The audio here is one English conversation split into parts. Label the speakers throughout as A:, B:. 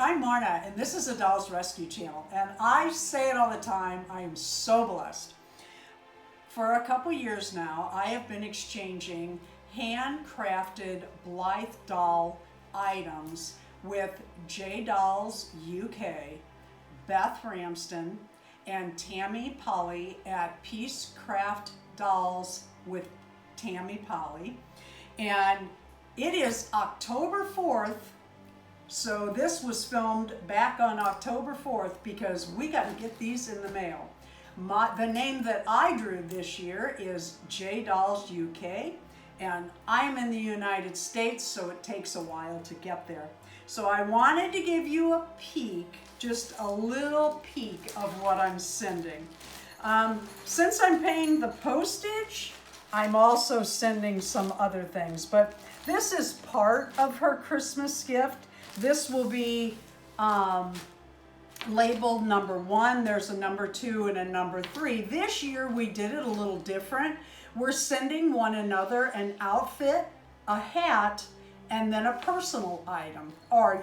A: I'm Marna, and this is a Dolls Rescue channel, and I say it all the time, I am so blessed. For a couple years now, I have been exchanging handcrafted Blythe doll items with J Dolls UK, Beth Ramsden, and Tammy Polly at Peace Craft Dolls with Tammy Polly. And it is October 4th, so this was filmed back on October 4th because we got to get these in the mail. The name that I drew this year is J Dolls UK, and I'm in the United States, so it takes a while to get there. So I wanted to give you a peek, just a little peek of what I'm sending. Since I'm paying the postage, I'm also sending some other things, but this is part of her Christmas gift. This will be labeled number 1. There's a number 2 and a number 3. This year we did it a little different. We're sending one another an outfit, a hat, and then a personal item, or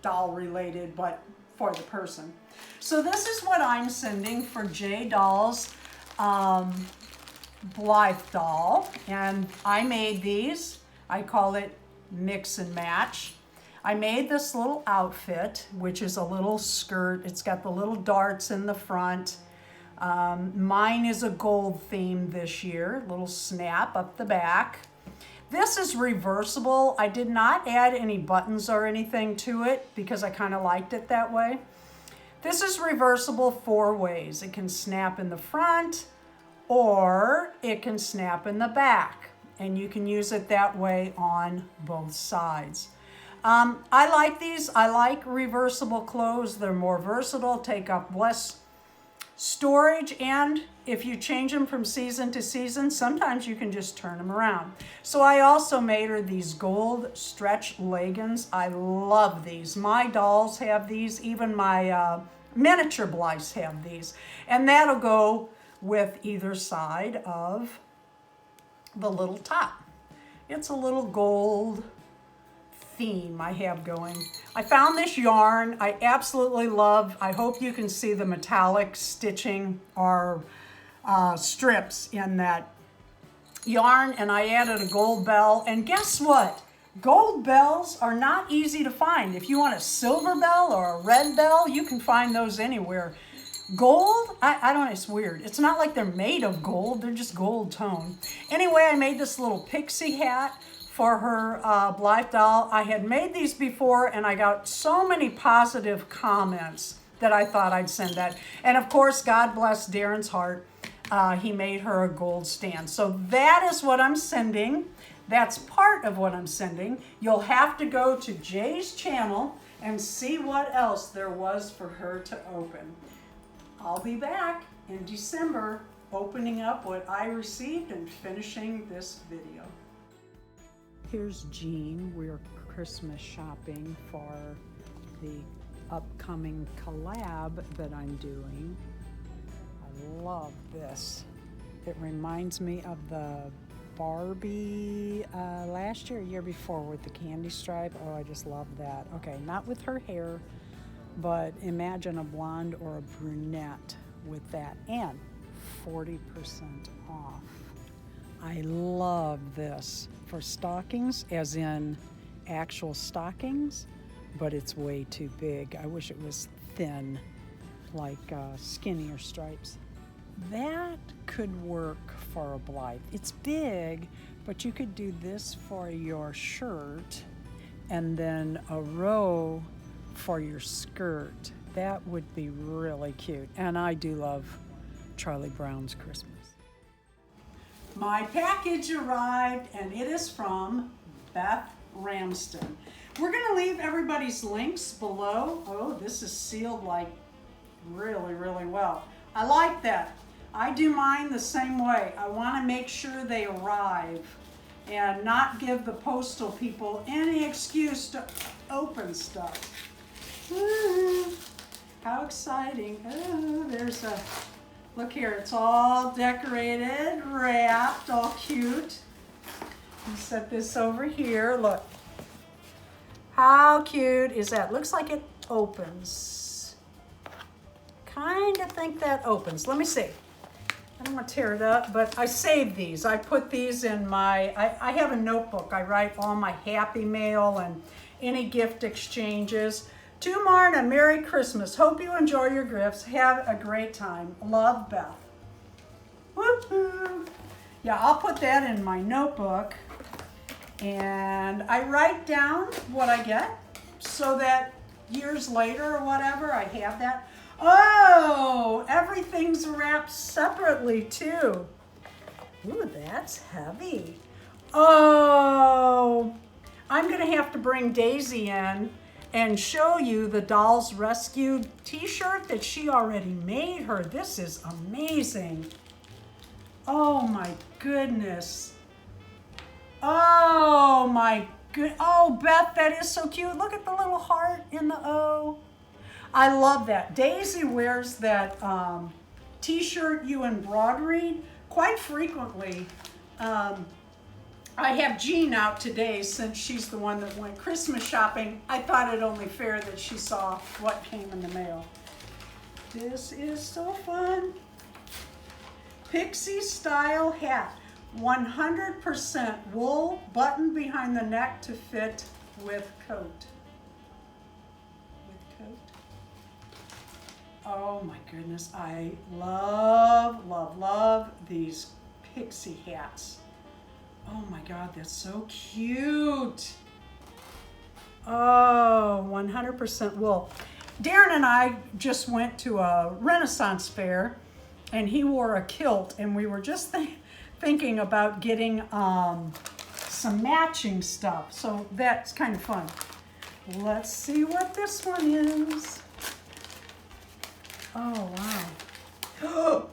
A: doll related, but for the person. So this is what I'm sending for J Dolls Blythe doll, and I made these. I call it mix and match. I made this little outfit, which is a little skirt. It's got the little darts in the front. Mine is a gold theme this year, little snap up the back. This is reversible. I did not add any buttons or anything to it because I kind of liked it that way. This is reversible 4 ways. It can snap in the front or it can snap in the back, and you can use it that way on both sides. I like these. I like reversible clothes. They're more versatile, take up less storage, and if you change them from season to season, sometimes you can just turn them around. So I also made her these gold stretch leggings. I love these. My dolls have these. Even my miniature Blythes have these. And that'll go with either side of the little top. It's a little gold theme I have going. I found this yarn I absolutely love. I hope you can see the metallic stitching or strips in that yarn, and I added a gold bell, and guess what? Gold bells are not easy to find. If you want a silver bell or a red bell, you can find those anywhere. Gold, I don't know, it's weird. It's not like they're made of gold, they're just gold tone. Anyway, I made this little pixie hat for her Blythe doll. I had made these before and I got so many positive comments that I thought I'd send that. And of course, God bless Darren's heart, he made her a gold stand. So that is what I'm sending. That's part of what I'm sending. You'll have to go to Jay's channel and see what else there was for her to open. I'll be back in December opening up what I received and finishing this video. Here's Jean. We're Christmas shopping for the upcoming collab that I'm doing. I love this. It reminds me of the Barbie last year, year before with the candy stripe. Oh, I just love that. Okay, not with her hair, but imagine a blonde or a brunette with that, and 40% off. I love this for stockings, as in actual stockings, but it's way too big. I wish it was thin, like skinnier stripes. That could work for a Blythe. It's big, but you could do this for your shirt and then a row for your skirt. That would be really cute. And I do love Charlie Brown's Christmas. My package arrived, and it is from Beth Ramsden. We're going to leave everybody's links below. Oh, this is sealed like really, really well. I like that. I do mine the same way. I want to make sure they arrive and not give the postal people any excuse to open stuff. Ooh, how exciting. Oh, there's a, look here, it's all decorated, wrapped, all cute. Set this over here, look. How cute is that? Looks like it opens. Kind of think that opens. Let me see. I don't want to tear it up, but I saved these. I put these in my, I have a notebook. I write all my happy mail and any gift exchanges. To Marna, Merry Christmas. Hope you enjoy your gifts. Have a great time. Love, Beth. Woohoo! Yeah, I'll put that in my notebook. And I write down what I get so that years later or whatever, I have that. Oh, everything's wrapped separately too. Ooh, that's heavy. Oh, I'm gonna have to bring Daisy in and show you the Dolls Rescue t-shirt that she already made her. This is amazing. Oh my goodness. Oh my good. Oh, Beth, that is so cute. Look at the little heart in the O. I love that. Daisy wears that t-shirt you embroidered quite frequently. I have Jean out today since she's the one that went Christmas shopping. I thought it only fair that she saw what came in the mail. This is so fun. Pixie style hat. 100% wool, button behind the neck to fit with coat. Oh my goodness, I love, love, love these pixie hats. Oh my God, that's so cute. Oh, 100% wool. Darren and I just went to a Renaissance fair and he wore a kilt and we were just thinking about getting some matching stuff. So that's kind of fun. Let's see what this one is. Oh, wow.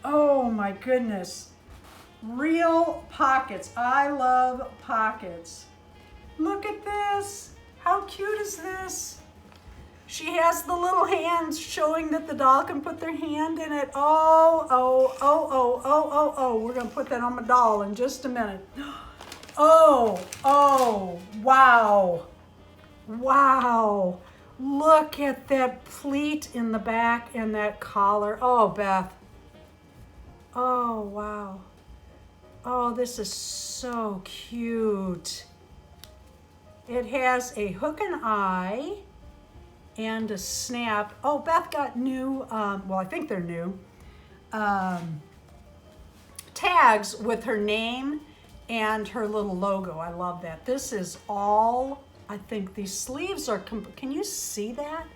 A: Oh my goodness. Real pockets. I love pockets. Look at this. How cute is this? She has the little hands showing that the doll can put their hand in it. Oh, oh, oh, oh, oh, oh, oh. We're going to put that on my doll in just a minute. Oh, oh, wow. Wow. Look at that pleat in the back and that collar. Oh, Beth. Oh, wow. Oh, this is so cute. It has a hook and eye and a snap. Oh, Beth got new, well, I think they're new, tags with her name and her little logo. I love that. This is all, I think these sleeves are, can you see that?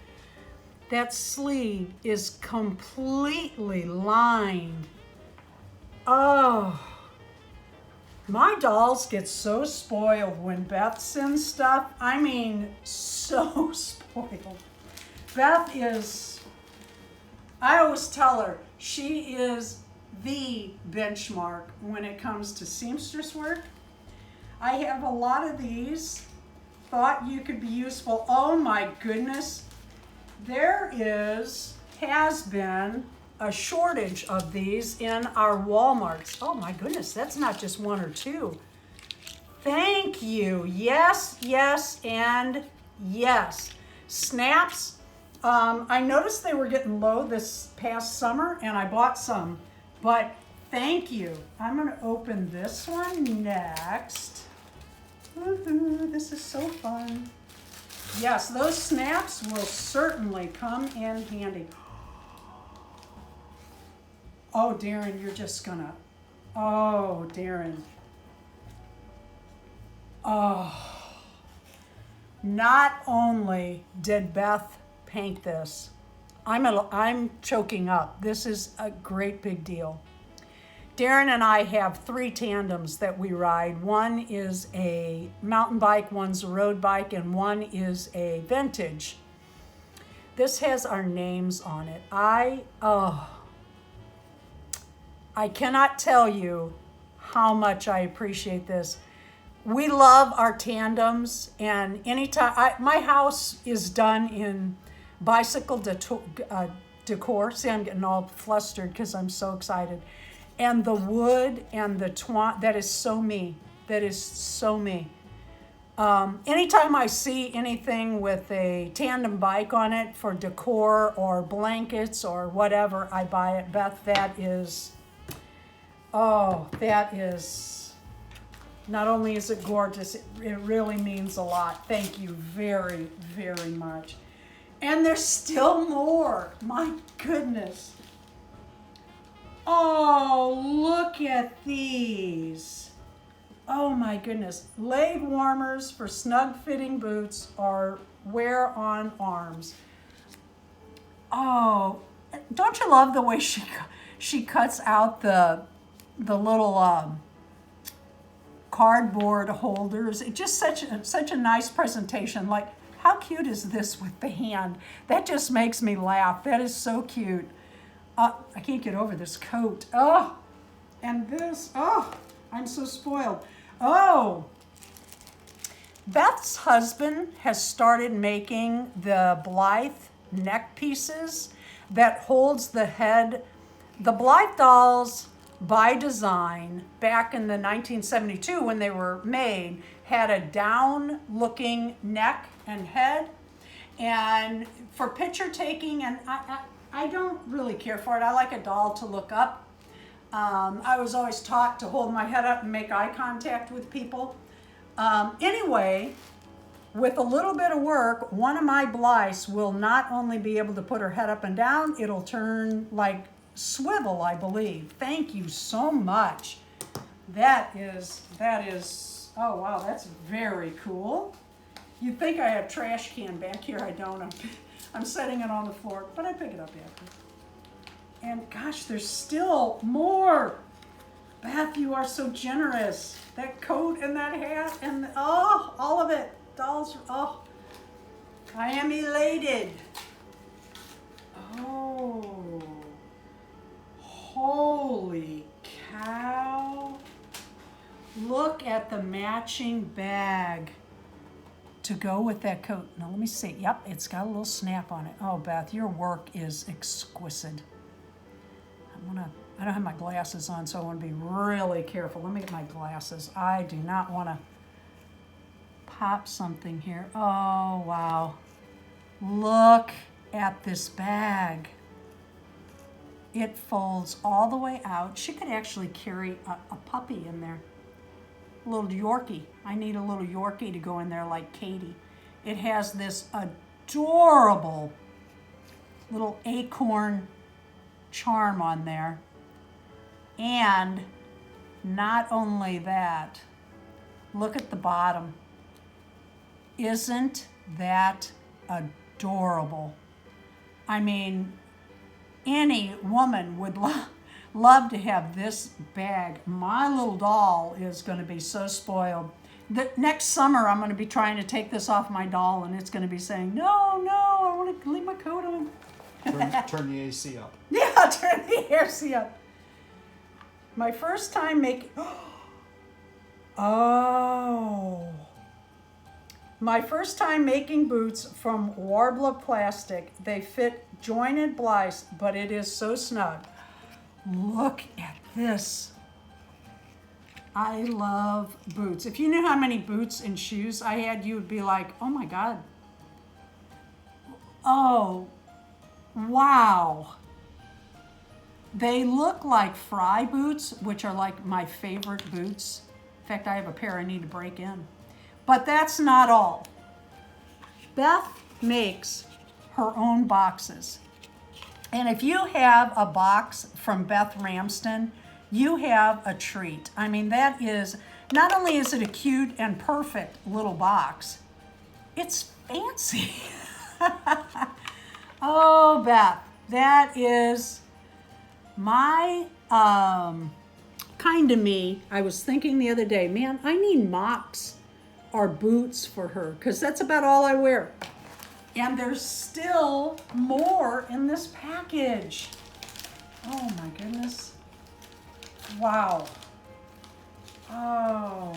A: That sleeve is completely lined. Oh, my dolls get so spoiled when Beth sends stuff. I mean, so spoiled. Beth is, I always tell her, she is the benchmark when it comes to seamstress work. I have a lot of these. Thought you could be useful. Oh my goodness. There has been a shortage of these in our Walmarts. Oh my goodness, that's not just one or two. Thank you. Yes, yes, and yes. Snaps. I noticed they were getting low this past summer and I bought some, but thank you. I'm gonna open this one next. Woohoo, this is so fun. Yes, those snaps will certainly come in handy. Oh, Darren, you're just gonna, oh, Darren. Oh, not only did Beth paint this, I'm choking up. This is a great big deal. Darren and I have 3 tandems that we ride. One is a mountain bike, one's a road bike, and one is a vintage. This has our names on it. I cannot tell you how much I appreciate this. We love our tandems, and anytime, my house is done in bicycle decor. See, I'm getting all flustered because I'm so excited. And the wood and the that is so me. That is so me. Anytime I see anything with a tandem bike on it for decor or blankets or whatever, I buy it. Beth, that is, oh, that is, not only is it gorgeous, it really means a lot. Thank you very, very much. And there's still more. My goodness. Oh, look at these. Oh my goodness. Leg warmers for snug fitting boots or wear on arms. Oh, don't you love the way she cuts out the little cardboard holders? It's just such a nice presentation. Like, how cute is this with the hand? That just makes me laugh. That is so cute. I can't get over this coat. Oh, and this. Oh, I'm so spoiled. Oh, Beth's husband has started making the Blythe neck pieces that holds the head. The Blythe dolls, by design, back in the 1972 when they were made, had a down looking neck and head. And for picture taking, and I don't really care for it. I like a doll to look up. I was always taught to hold my head up and make eye contact with people. Anyway, with a little bit of work, one of my Blythes will not only be able to put her head up and down, it'll turn like swivel, I believe. Thank you so much. That is, oh wow, that's very cool. You'd think I have trash can back here. I don't. I'm setting it on the floor, but I pick it up after. And gosh, there's still more. Beth, you are so generous. That coat and that hat and oh, all of it. Dolls, oh, I am elated. Oh, holy cow. Look at the matching bag to go with that coat. Now let me see. Yep, it's got a little snap on it. Oh, Beth, your work is exquisite. I don't have my glasses on, so I want to be really careful. Let me get my glasses. I do not want to pop something here. Oh, wow. Look at this bag. It folds all the way out. She could actually carry a puppy in there. A little Yorkie. I need a little Yorkie to go in there like Katie. It has this adorable little acorn charm on there. And not only that, look at the bottom. Isn't that adorable? I mean, any woman would love to have this bag. My little doll is going to be so spoiled. The next summer, I'm going to be trying to take this off my doll, and it's going to be saying, no, I want to leave my coat on.
B: Turn the AC up.
A: Yeah, turn the AC up. My first time making, oh. My first time making boots from Warbler plastic. They fit jointed Blythe, but it is so snug. Look at this. I love boots. If you knew how many boots and shoes I had, you would be like, oh my God. Oh, wow. They look like Fry boots, which are like my favorite boots. In fact, I have a pair I need to break in. But that's not all. Beth makes her own boxes. And if you have a box from Beth Ramsden, you have a treat. I mean, that is, not only is it a cute and perfect little box, it's fancy. Oh, Beth, that is my kind of me. I was thinking the other day, man, I need mocks or boots for her because that's about all I wear. And there's still more in this package. Oh my goodness. Wow. Oh,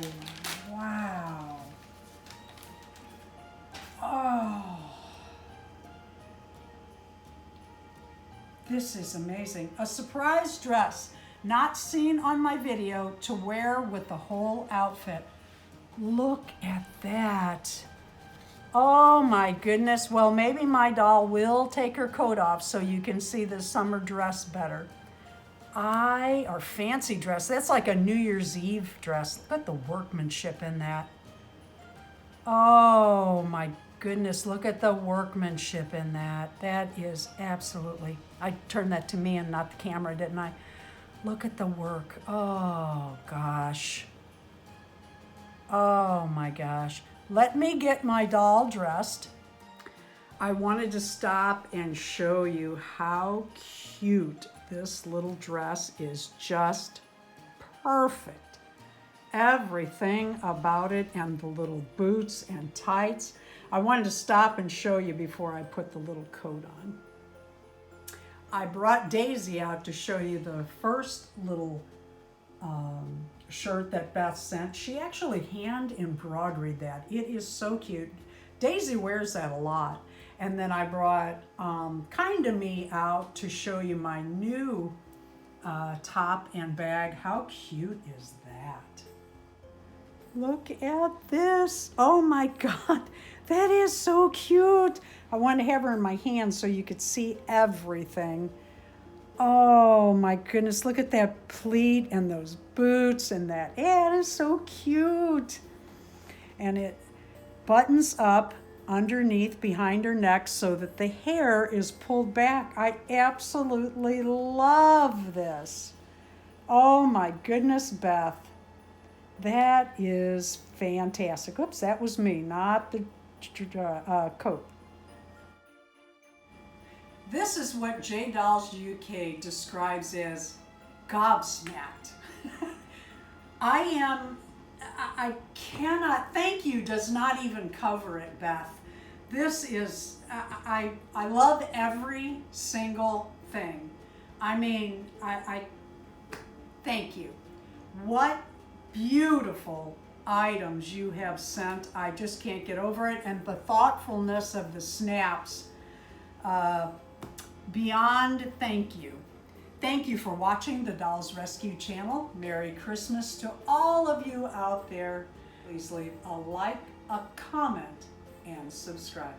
A: wow. Oh. This is amazing. A surprise dress, not seen on my video, to wear with the whole outfit. Look at that. Oh my goodness. Well, maybe my doll will take her coat off so you can see the summer dress better. Or fancy dress. That's like a New Year's Eve dress. Look at the workmanship in that. Oh my goodness, look at the workmanship in that. That is absolutely, I turned that to me and not the camera, didn't I? Look at the work. Oh gosh. Oh my gosh. Let me get my doll dressed. I wanted to stop and show you how cute this little dress is. Just perfect. Everything about it, and the little boots and tights. I wanted to stop and show you before I put the little coat on. I brought Daisy out to show you the first little shirt that Beth sent. She actually hand embroidered that. It is so cute. Daisy wears that a lot. And then I brought Kinda Me out to show you my new top and bag. How cute is that? Look at this. Oh my God, that is so cute. I wanted to have her in my hand so you could see everything. Oh my goodness, look at that pleat and those boots and that. Yeah, it is so cute. And it buttons up underneath behind her neck so that the hair is pulled back. I absolutely love this. Oh my goodness, Beth. That is fantastic. Oops, that was me, not the coat. This is what J Dolls UK describes as gobsmacked. I cannot, thank you does not even cover it, Beth. This is, I love every single thing. I mean, I thank you. What beautiful items you have sent. I just can't get over it. And the thoughtfulness of the snaps, beyond thank you. Thank you for watching the Dolls Rescue channel. Merry Christmas to all of you out there. Please leave a like, a comment, and subscribe.